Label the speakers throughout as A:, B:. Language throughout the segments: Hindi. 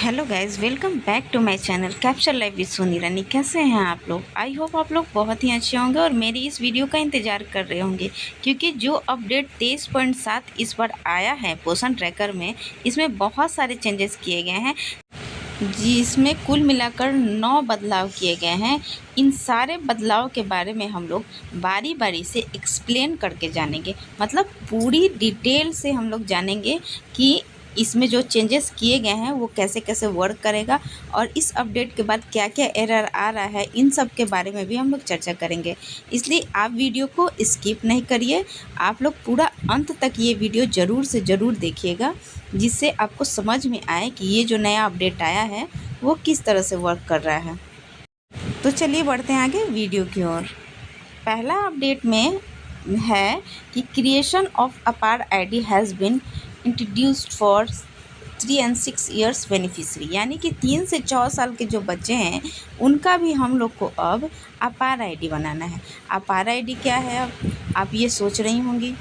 A: Hello guys, welcome back to my channel capture life with Soni Rani. कैसे हैं आप लोग? आई होप आप लोग बहुत ही अच्छे होंगे और मेरी इस वीडियो का इंतज़ार कर रहे होंगे, क्योंकि जो अपडेट 23.7 इस बार आया है पोषण ट्रैकर में, इसमें बहुत सारे चेंजेस किए गए हैं, जिसमें कुल मिलाकर 9 बदलाव किए गए हैं। इन सारे बदलाव के बारे में हम लोग बारी बारी से एक्सप्लेन करके जानेंगे, मतलब पूरी डिटेल से हम लोग जानेंगे कि इसमें जो चेंजेस किए गए हैं वो कैसे कैसे वर्क करेगा और इस अपडेट के बाद क्या क्या एरर आ रहा है, इन सब के बारे में भी हम लोग चर्चा करेंगे। इसलिए आप वीडियो को स्किप नहीं करिए, आप लोग पूरा अंत तक ये वीडियो ज़रूर से ज़रूर देखिएगा, जिससे आपको समझ में आए कि ये जो नया अपडेट आया है वो किस तरह से वर्क कर रहा है। तो चलिए बढ़ते हैं आगे वीडियो की ओर। पहला अपडेट में है कि creation of APAAR ID has been introduced for 3 and 6 years beneficiary, यानी कि 3 से 4 साल के जो बच्चे हैं उनका भी हम लोग को अब अपार आईडी बनाना है। अपार आईडी क्या है, अब आप ये सोच रही होंगी,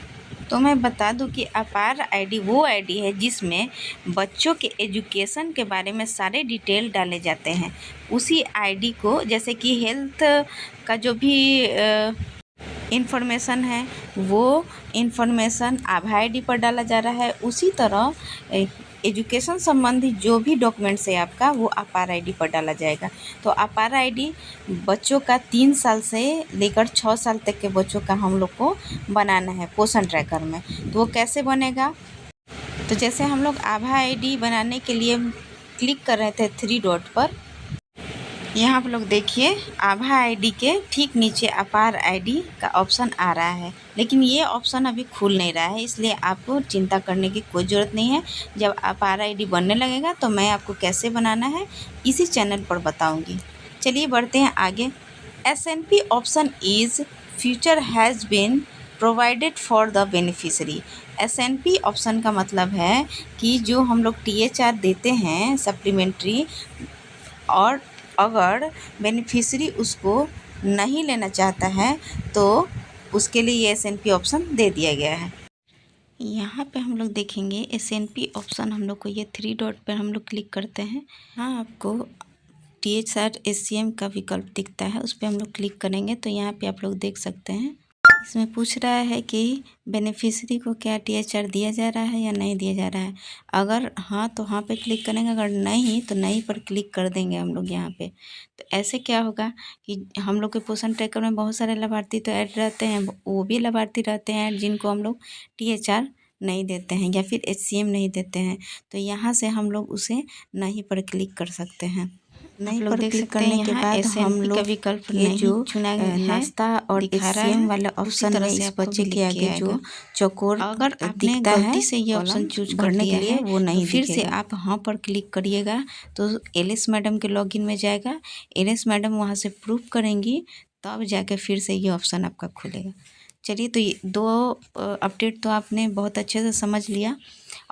A: तो मैं बता दूं कि अपार आईडी वो आईडी है जिसमें बच्चों के एजुकेशन के बारे में सारे डिटेल डाले जाते हैं। उसी आईडी को, जैसे कि हेल्थ का जो भी इन्फॉर्मेशन है वो इन्फॉर्मेशन आभा आईडी पर डाला जा रहा है, उसी तरह एजुकेशन संबंधी जो भी डॉक्यूमेंट्स है आपका वो अपार आईडी पर डाला जाएगा। तो अपार आईडी बच्चों का 3 साल से लेकर 6 साल तक के बच्चों का हम लोग को बनाना है पोषण ट्रैकर में। तो वो कैसे बनेगा, तो जैसे हम लोग आभा आईडी बनाने के लिए क्लिक कर रहे थे 3 डॉट पर, यहाँ आप लोग देखिए आभा आईडी के ठीक नीचे अपार आईडी का ऑप्शन आ रहा है, लेकिन ये ऑप्शन अभी खुल नहीं रहा है, इसलिए आपको चिंता करने की कोई ज़रूरत नहीं है। जब अपार आईडी बनने लगेगा तो मैं आपको कैसे बनाना है इसी चैनल पर बताऊंगी। चलिए बढ़ते हैं आगे। SNP option is future has been provided for the beneficiary. SNP option का मतलब है कि जो हम लोग THR देते हैं सप्लीमेंट्री, और अगर बेनिफिशरी उसको नहीं लेना चाहता है तो उसके लिए ये SNP ऑप्शन दे दिया गया है। यहाँ पे हम लोग देखेंगे SNP ऑप्शन, हम लोग को ये 3 डॉट पर हम लोग क्लिक करते हैं। हाँ, आपको THR SCM का विकल्प दिखता है, उस पर हम लोग क्लिक करेंगे तो यहाँ पे आप लोग देख सकते हैं इसमें पूछ रहा है कि बेनिफिशरी को क्या THR दिया जा रहा है या नहीं दिया जा रहा है। अगर हाँ तो हाँ पे क्लिक करेंगे, अगर नहीं तो नहीं पर क्लिक कर देंगे हम लोग यहाँ पे। तो ऐसे क्या होगा कि हम लोग के पोषण ट्रैकर में बहुत सारे लाभार्थी तो ऐड रहते हैं, वो भी लाभार्थी रहते हैं जिनको हम लोग THR नहीं देते हैं या फिर HCM नहीं देते हैं, तो यहाँ से हम लोग उसे नहीं पर क्लिक कर सकते हैं। नहीं पर क्लिक करने के बाद हम लोग विकल्प ये जो चुना गया है नाश्ता और SCM वाला ऑप्शन है, इस बच्चे के आगे जो चौकोर अगर आपने गलती से ये ऑप्शन चूज करने के लिए वो नहीं, फिर से आप हाँ पर क्लिक करिएगा तो LS मैडम के लॉगिन में जाएगा, LS मैडम वहाँ से प्रूफ करेंगी, तब जाके फिर से ये ऑप्शन आपका खुलेगा। चलिए, तो ये 2 अपडेट तो आपने बहुत अच्छे से समझ लिया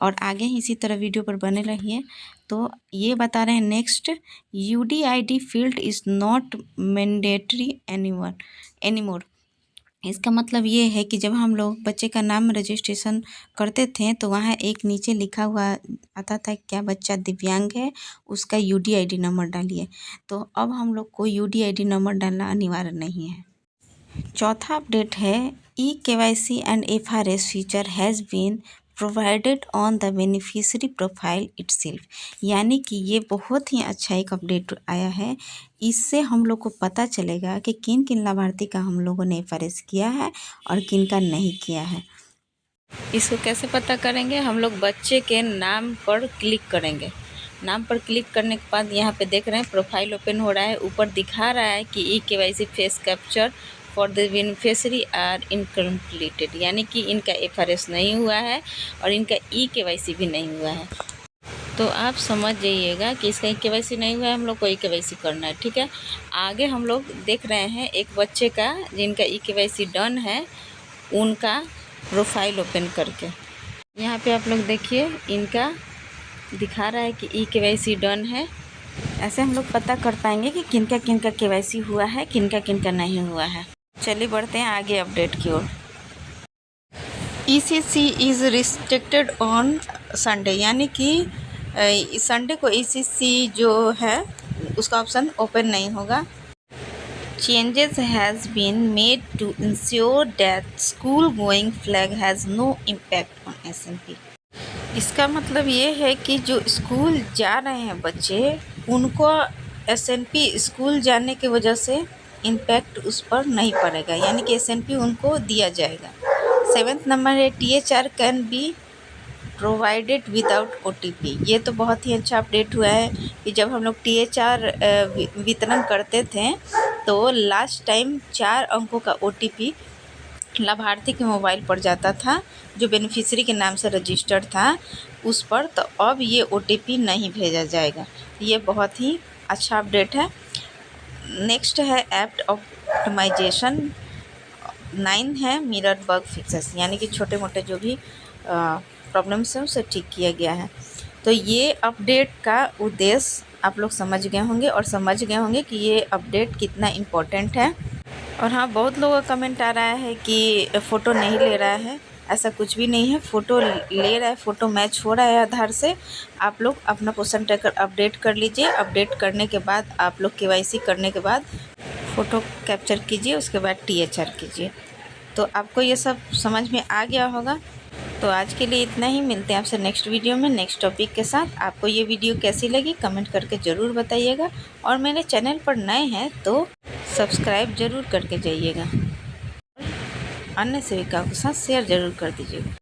A: और आगे ही इसी तरह वीडियो पर बने रहिए। तो ये बता रहे हैं next, UDID field is not mandatory anymore. इसका मतलब ये है कि जब हम लोग बच्चे का नाम रजिस्ट्रेशन करते थे तो वहाँ एक नीचे लिखा हुआ आता था क्या बच्चा दिव्यांग है, उसका UDID नंबर डालिए। तो अब हम लोग को UDID नंबर डालना अनिवार्य नहीं है। चौथा अपडेट है eKYC and FRS feature has been provided on the beneficiary profile itself, यानी कि ये बहुत ही अच्छा एक अपडेट आया है। इससे हम लोग को पता चलेगा कि किन किन लाभार्थी का हम लोगों ने FRS किया है और किन का नहीं किया है। इसको कैसे पता करेंगे, हम लोग बच्चे के नाम पर क्लिक करेंगे। नाम पर क्लिक करने के बाद यहाँ पे देख रहे हैं प्रोफाइल ओपन हो रहा है, ऊपर दिखा रहा है कि eKYC face capture for the beneficiary are incompleted, यानी कि इनका FRS नहीं हुआ है और इनका eKYC भी नहीं हुआ है। तो आप समझ जाइएगा कि इसका eKYC नहीं हुआ है, हम लोग को eKYC करना है, ठीक है। आगे हम लोग देख रहे हैं एक बच्चे का जिनका eKYC डन है, उनका प्रोफाइल ओपन करके यहाँ पे आप लोग देखिए इनका दिखा रहा है कि eKYC डन है। ऐसे हम लोग पता कर पाएंगे कि किनका किनका KYC हुआ है, किनका किनका नहीं हुआ है। चलिए बढ़ते हैं आगे अपडेट की ओर। ECC is restricted on Sunday, यानी कि संडे को ईसीसी जो है उसका ऑप्शन ओपन नहीं होगा। Changes has been made to ensure that school going flag has no impact on SNP। इसका मतलब ये है कि जो स्कूल जा रहे हैं बच्चे, उनको SNP स्कूल जाने की वजह से इम्पैक्ट उस पर नहीं पड़ेगा, यानी कि SNP उनको दिया जाएगा। 7th नंबर है THR can be provided without OTP। ये तो बहुत ही अच्छा अपडेट हुआ है कि जब हम लोग THR वितरण करते थे तो लास्ट टाइम 4 अंकों का OTP लाभार्थी के मोबाइल पर जाता था, जो बेनिफिशियरी के नाम से रजिस्टर्ड था उस पर। तो अब ये OTP नहीं भेजा जाएगा। ये बहुत ही अच्छा अपडेट है। नेक्स्ट है ऐप ऑप्टिमाइजेशन। 9 है मिरर बग फिक्सेस, यानी कि छोटे मोटे जो भी प्रॉब्लम्स हैं उसे ठीक किया गया है। तो ये अपडेट का उद्देश्य आप लोग समझ गए होंगे और समझ गए होंगे कि ये अपडेट कितना इम्पोर्टेंट है। और हाँ, बहुत लोगों का कमेंट आ रहा है कि फ़ोटो नहीं ले रहा है। ऐसा कुछ भी नहीं है, फ़ोटो ले रहा है, फ़ोटो मैच हो रहा है आधार से। आप लोग अपना पोजीशन ट्रैकर अपडेट कर लीजिए। अपडेट करने के बाद आप लोग KYC करने के बाद फ़ोटो कैप्चर कीजिए, उसके बाद THR कीजिए। तो आपको ये सब समझ में आ गया होगा। तो आज के लिए इतना ही, मिलते हैं आपसे नेक्स्ट वीडियो में नेक्स्ट टॉपिक के साथ। आपको ये वीडियो कैसी लगी कमेंट करके ज़रूर बताइएगा, और मेरे चैनल पर नए हैं तो सब्सक्राइब ज़रूर करके जाइएगा, अन्य सेविकाओं के साथ शेयर ज़रूर कर दीजिएगा।